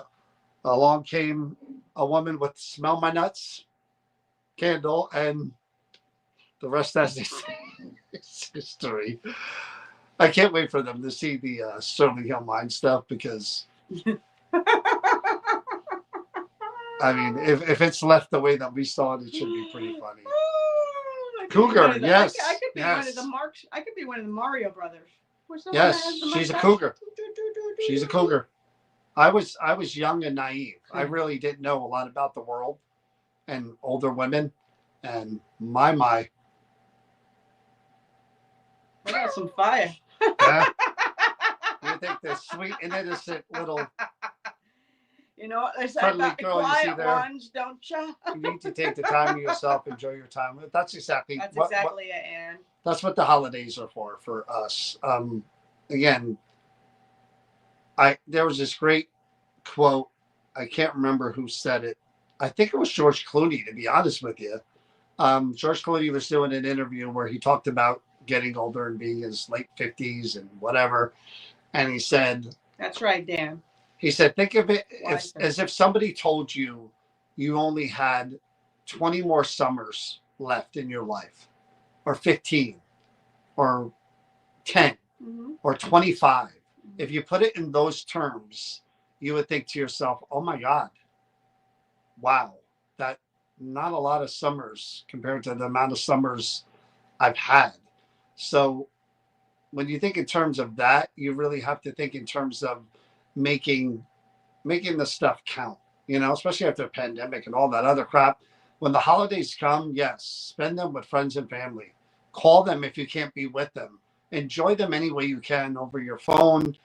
along came a woman with "Smell My Nuts" candle, and the rest, as they say, is history. I can't wait for them to see the Sterling Hill Mine stuff because, I mean, if it's left the way that we saw it, it should be pretty funny. Cougar, yes, I could be one of yes, the Marks. I could be one of the Mario brothers. Where's the one that yes. has the She's a mustache? cougar. She's a cougar. I was young and naive. I really didn't know a lot about the world and older women, and my. I got some fire. Yeah. You think this sweet and innocent little You know, they say friendly about the girl you see quiet there, ones, don't you? you need to take the time to yourself, enjoy your time. That's exactly That's what exactly it, Ann. that's what the holidays are for us. Again, I there was this great quote. I can't remember who said it. I think it was George Clooney, to be honest with you. George Clooney was doing an interview where he talked about getting older and being in his late 50s and whatever. And he said, That's right, Dan. he said, think of it Wise. as if somebody told you you only had 20 more summers left in your life, or 15, or 10, or 25. If you put it in those terms, you would think to yourself, oh my God, wow, that not a lot of summers compared to the amount of summers I've had. So when you think in terms of that, you really have to think in terms of making the stuff count, especially after the pandemic and all that other crap. When the holidays come, yes, spend them with friends and family. Call them if you can't be with them. Enjoy them any way you can over your phone,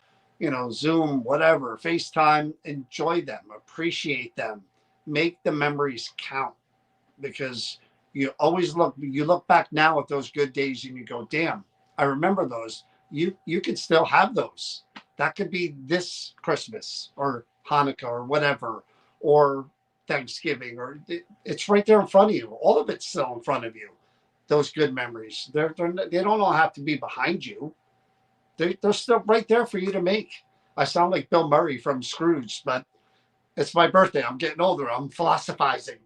Zoom, whatever, FaceTime. Enjoy them, appreciate them, make the memories count because you look back now at those good days and you go, damn, I remember those. You could still have those. That could be this Christmas or Hanukkah or whatever, or Thanksgiving, or it's right there in front of you. All of it's still in front of you. Those good memories. They don't all have to be behind you. They're still right there for you to make. I sound like Bill Murray from Scrooge, but it's my birthday. I'm getting older. I'm philosophizing.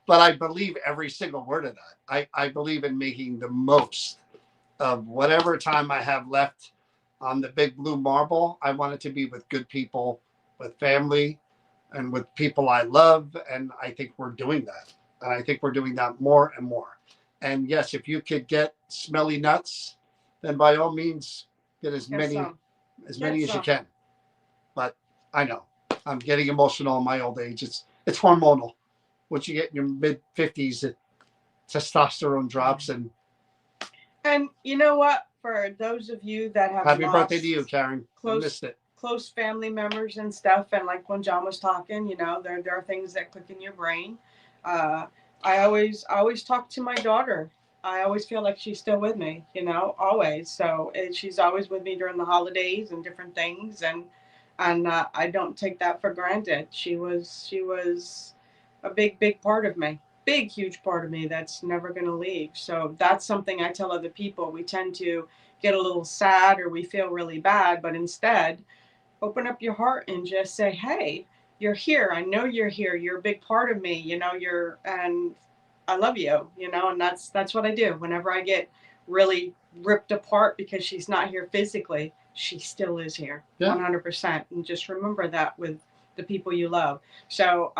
But I believe every single word of that. I believe in making the most of whatever time I have left on the big blue marble. I want it to be with good people, with family, and with people I love. And I think we're doing that. And I think we're doing that more and more. And yes, if you could get smelly nuts, then by all means get as many as you can. But I know I'm getting emotional in my old age. It's hormonal. Once you get in your mid 50s, testosterone drops. And you know what? For those of you that have Happy birthday to you, Karen. I missed it. Close family members and stuff, and like when John was talking, there are things that click in your brain. I always talk to my daughter. I always feel like she's still with me, always. So she's always with me during the holidays and different things, and I don't take that for granted. She was a big part of me, big huge part of me that's never going to leave. So that's something I tell other people. We tend to get a little sad or we feel really bad, but instead open up your heart and just say, hey, you're here. I know you're here. You're a big part of me. And I love you, and that's what I do. Whenever I get really ripped apart because she's not here physically, she still is here. Yeah. 100%. And just remember that with the people you love. So,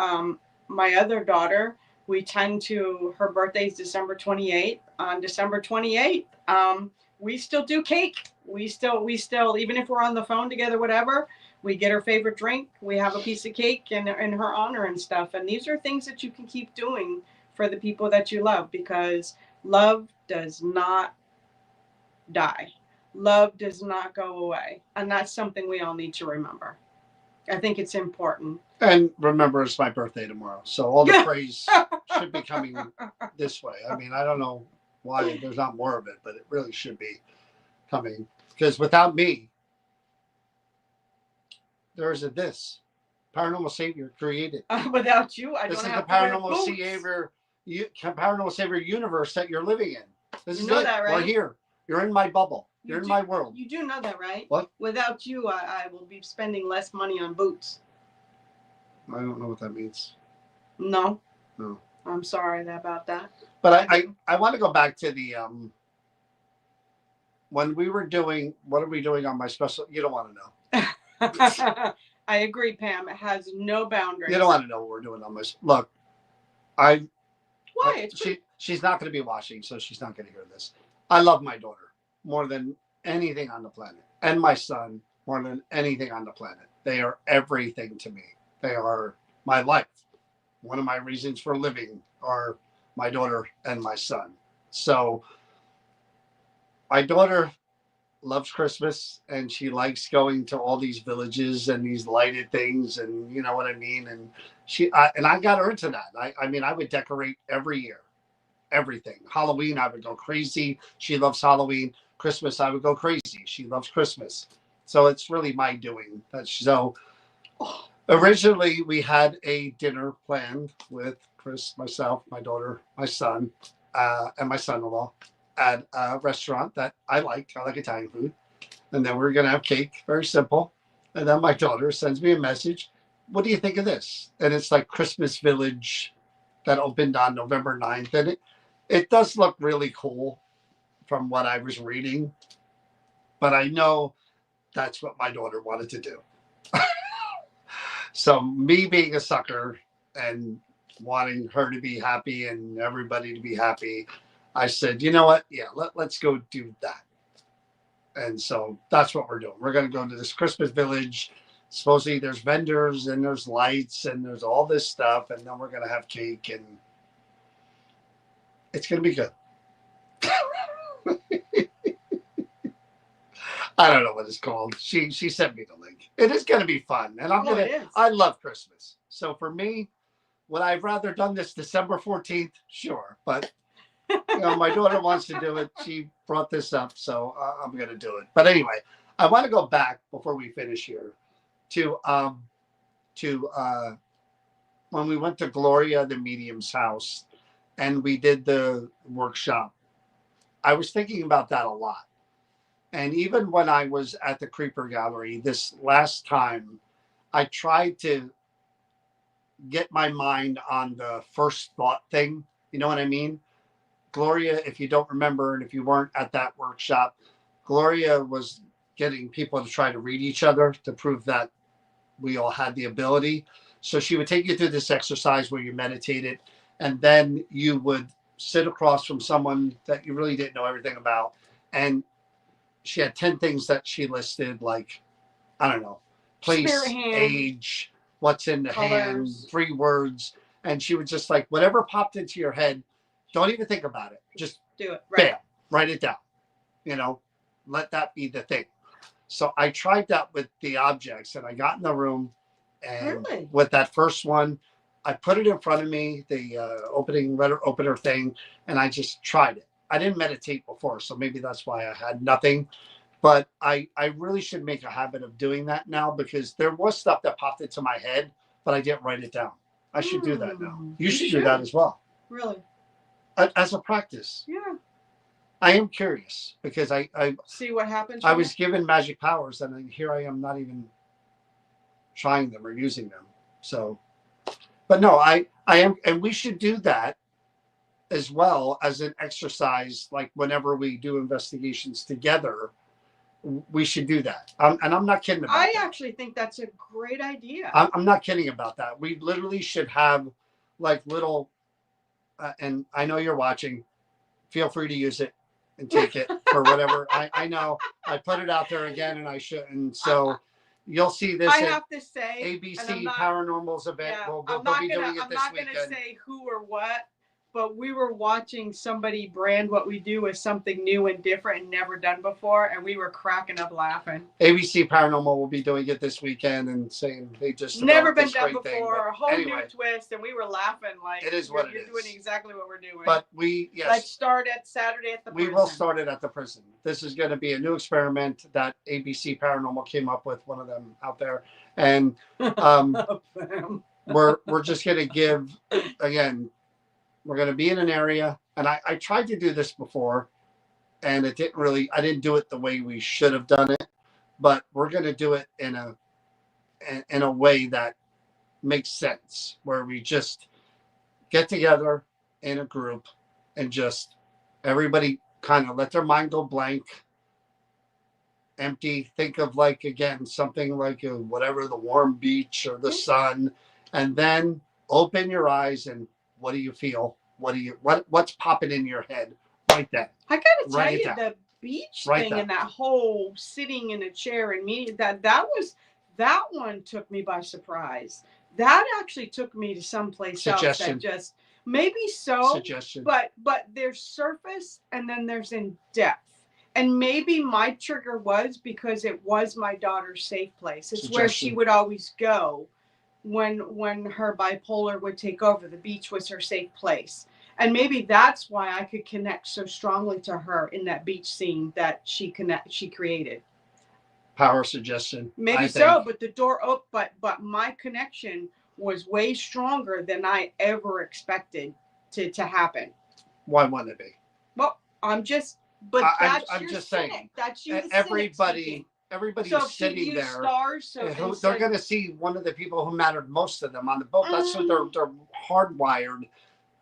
my other daughter, we tend to, her birthday is December 28th. On December 28th, we still do cake. we still, even if we're on the phone together, whatever, we get her favorite drink, we have a piece of cake in her honor and stuff. And these are things that you can keep doing for the people that you love, because love does not die. Love does not go away. And that's something we all need to remember. I think it's important. And remember, it's my birthday tomorrow, so all the praise should be coming this way. I mean, I don't know why there's not more of it, but it really should be coming, because without me, there isn't this. Paranormal Savior created. Without you, I this don't is have the Paranormal Savior, Paranormal Savior universe that you're living in. This you is know it. that, right? We're here. You're in my bubble. You're in my world. You do know that, right? What? Without you, I will be spending less money on boots. I don't know what that means. No. No. I'm sorry about that. But I want to go back to the when we were doing, what are we doing on my special? You don't want to know. I agree, Pam. It has no boundaries. You don't want to know what we're doing on my. Look, Why? She's not going to be watching, so she's not going to hear this. I love my daughter more than anything on the planet, and my son more than anything on the planet. They are everything to me. They are my life. One of my reasons for living are my daughter and my son. So my daughter loves Christmas, and she likes going to all these villages and these lighted things, and you know what I mean. And I got her into that. I mean, I would decorate every year, everything. Halloween, I would go crazy. She loves Halloween. Christmas, I would go crazy. She loves Christmas. So it's really my doing. So originally, we had a dinner planned with Chris, myself, my daughter, my son, and my son-in-law at a restaurant that I like. I like Italian food. And then we're going to have cake, very simple. And then my daughter sends me a message. What do you think of this? And it's like Christmas Village that opened on November 9th. And it does look really cool from what I was reading. But I know that's what my daughter wanted to do. So me being a sucker and wanting her to be happy and everybody to be happy, I said, you know what? Yeah, let's go do that. And so that's what we're doing. We're going to go to this Christmas Village. Supposedly there's vendors and there's lights and there's all this stuff. And then we're going to have cake and it's going to be good. I don't know what it's called. She sent me the link. It is going to be fun. And I love Christmas. So for me, would I have rather done this December 14th? Sure. But you know, my daughter wants to do it. She brought this up, so I'm going to do it. But anyway, I want to go back before we finish here to when we went to Gloria the medium's house and we did the workshop. I was thinking about that a lot. And even when I was at the Creeper Gallery this last time, I tried to get my mind on the first thought thing. You know what I mean? Gloria, if you don't remember, and if you weren't at that workshop, Gloria was getting people to try to read each other to prove that we all had the ability. So she would take you through this exercise where you meditated, and then you would sit across from someone that you really didn't know everything about. And she had 10 things that she listed, like, I don't know, place, age, what's in the hand, 3 words. And she would just like, whatever popped into your head, don't even think about it. Just do it. Right. Bam, write it down. You know, let that be the thing. So I tried that with the objects, and I got in the room, and with that first one, I put it in front of me, the letter opener thing, and I just tried it. I didn't meditate before, so maybe that's why I had nothing. But I really should make a habit of doing that now, because there was stuff that popped into my head, but I didn't write it down. I should do that now. You should do that as well. Really? As a practice. Yeah. I am curious because I see what happens. I was given magic powers, and here I am not even trying them or using them. So, but no, I am, and we should do that as well as an exercise. Like whenever we do investigations together, we should do that. And I'm not kidding about that. I actually think that's a great idea. I'm not kidding about that. We literally should have like little, and I know you're watching. Feel free to use it and take it for whatever. I know I put it out there again, and I shouldn't. So you'll see this. I have to say, ABC Paranormal's event. Yeah, We'll I'm be not doing gonna. it I'm this not weekend. gonna say who or what, but we were watching somebody brand what we do as something new and different and never done before, and we were cracking up laughing. ABC Paranormal will be doing it this weekend and saying they just never been this done great before, thing, a whole anyway, new twist, and we were laughing like it is what you're it is. doing exactly what we're doing. But let's start at Saturday at the prison. We will start it at the prison. This is going to be a new experiment that ABC Paranormal came up with, one of them out there, and we're just going to give, again, we're going to be in an area, and I tried to do this before, and I didn't do it the way we should have done it, but we're going to do it in a way that makes sense, where we just get together in a group and just everybody kind of let their mind go blank, empty, think of like, again, something like whatever, the warm beach or the sun, and then open your eyes and what do you feel? What's popping in your head right then? I gotta tell you, the beach thing and that whole sitting in a chair and meeting, that one took me by surprise. That actually took me to someplace else that just maybe suggestion. But there's surface and then there's in depth. And maybe my trigger was because it was my daughter's safe place. It's where she would always go when her bipolar would take over. The beach was her safe place. And maybe that's why I could connect so strongly to her in that beach scene that she created. Power suggestion. Maybe so, but the door opened, but my connection was way stronger than I ever expected to happen. Why wouldn't it be? Well, I'm just saying. That's you. Everybody's sitting there. Stars, they're going to see one of the people who mattered most to them on the boat. That's what they're hardwired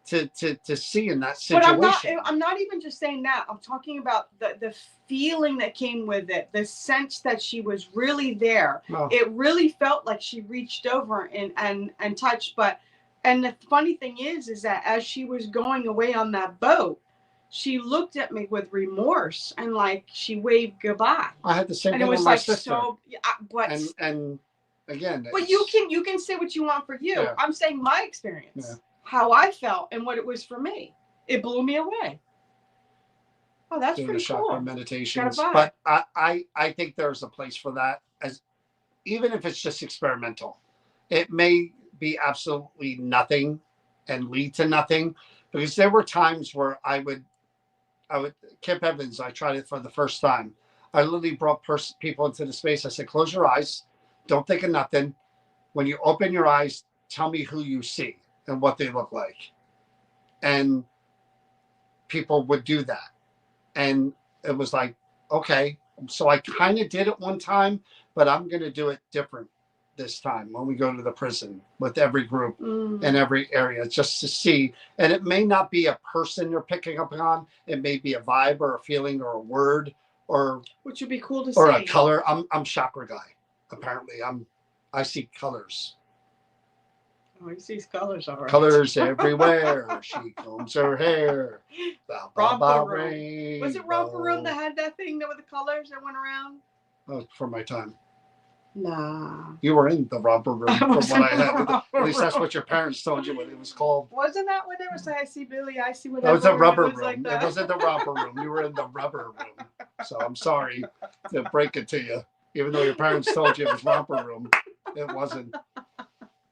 to see in that situation. But I'm not even just saying that. I'm talking about the feeling that came with it, the sense that she was really there. Oh. It really felt like she reached over and touched. And the funny thing is that as she was going away on that boat, she looked at me with remorse and like she waved goodbye. I had the same thing with my sister. And again, but you can say what you want for you. Yeah. I'm saying my experience. Yeah. How I felt and what it was for me. It blew me away. Oh, that's pretty cool. Chakra meditations. But I think there's a place for that, as even if it's just experimental. It may be absolutely nothing and lead to nothing, because there were times where I would Kip Evans, I tried it for the first time. I literally brought people into the space. I said, close your eyes. Don't think of nothing. When you open your eyes, tell me who you see and what they look like. And people would do that. And it was like, okay. So I kind of did it one time, but I'm going to do it different this time when we go to the prison with every group in every area, just to see. And it may not be a person you're picking up on. It may be a vibe or a feeling or a word or which would be cool to see. Or a color. I'm chakra guy. Apparently I see colors. Oh, he sees colors, all right. Colors everywhere. She combs her hair. Romper Room. Was it Romper Room that had that thing with the colors that went around? Oh, for my time. Nah. You were in the Romper Room from what I had. At least that's what your parents told you what it was called. Wasn't that what they were saying? I see Billy, I see whatever. That was the Rubber Room. Like it wasn't the Romper Room. You were in the Rubber Room. So I'm sorry to break it to you. Even though your parents told you it was Romper Room, it wasn't.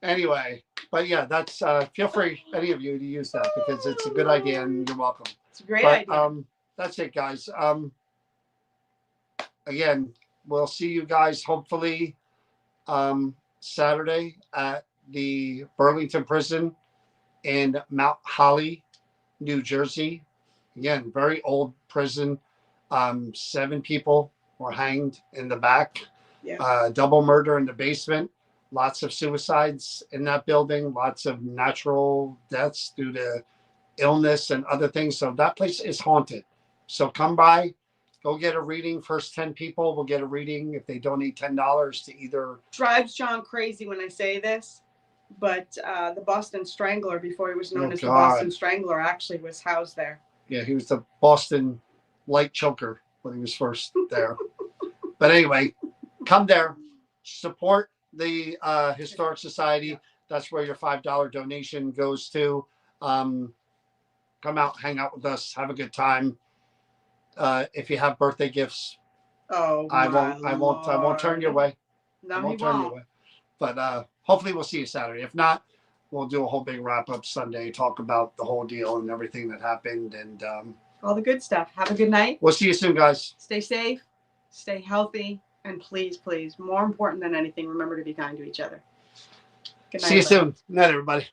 Anyway, but yeah, that's feel free, any of you, to use that because it's a good idea and you're welcome. It's a great idea. That's it, guys. Again, we'll see you guys hopefully Saturday at the Burlington Prison in Mount Holly, New Jersey. Again, very old prison. 7 people were hanged in the back. Yeah. Double murder in the basement. Lots of suicides in that building. Lots of natural deaths due to illness and other things. So that place is haunted. So come by. Go get a reading. First 10 people will get a reading if they donate $10 to either. Drives John crazy when I say this, but the Boston Strangler, before he was known as the Boston Strangler, actually was housed there. Yeah, he was the Boston Light Choker when he was first there. But anyway, come there, support the Historic Society. That's where your $5 donation goes to. Come out, hang out with us, have a good time. If you have birthday gifts, Oh, I my won't turn your Lord. way. No, I he won't turn your won't. way. But hopefully we'll see you Saturday. If not, we'll do a whole big wrap up Sunday, talk about the whole deal and everything that happened, and All the good stuff. Have a good night. we'll see you soon, guys. Stay safe, stay healthy, and please, please, more important than anything, remember to be kind to each other. Good night, See you everybody. soon. Night, everybody.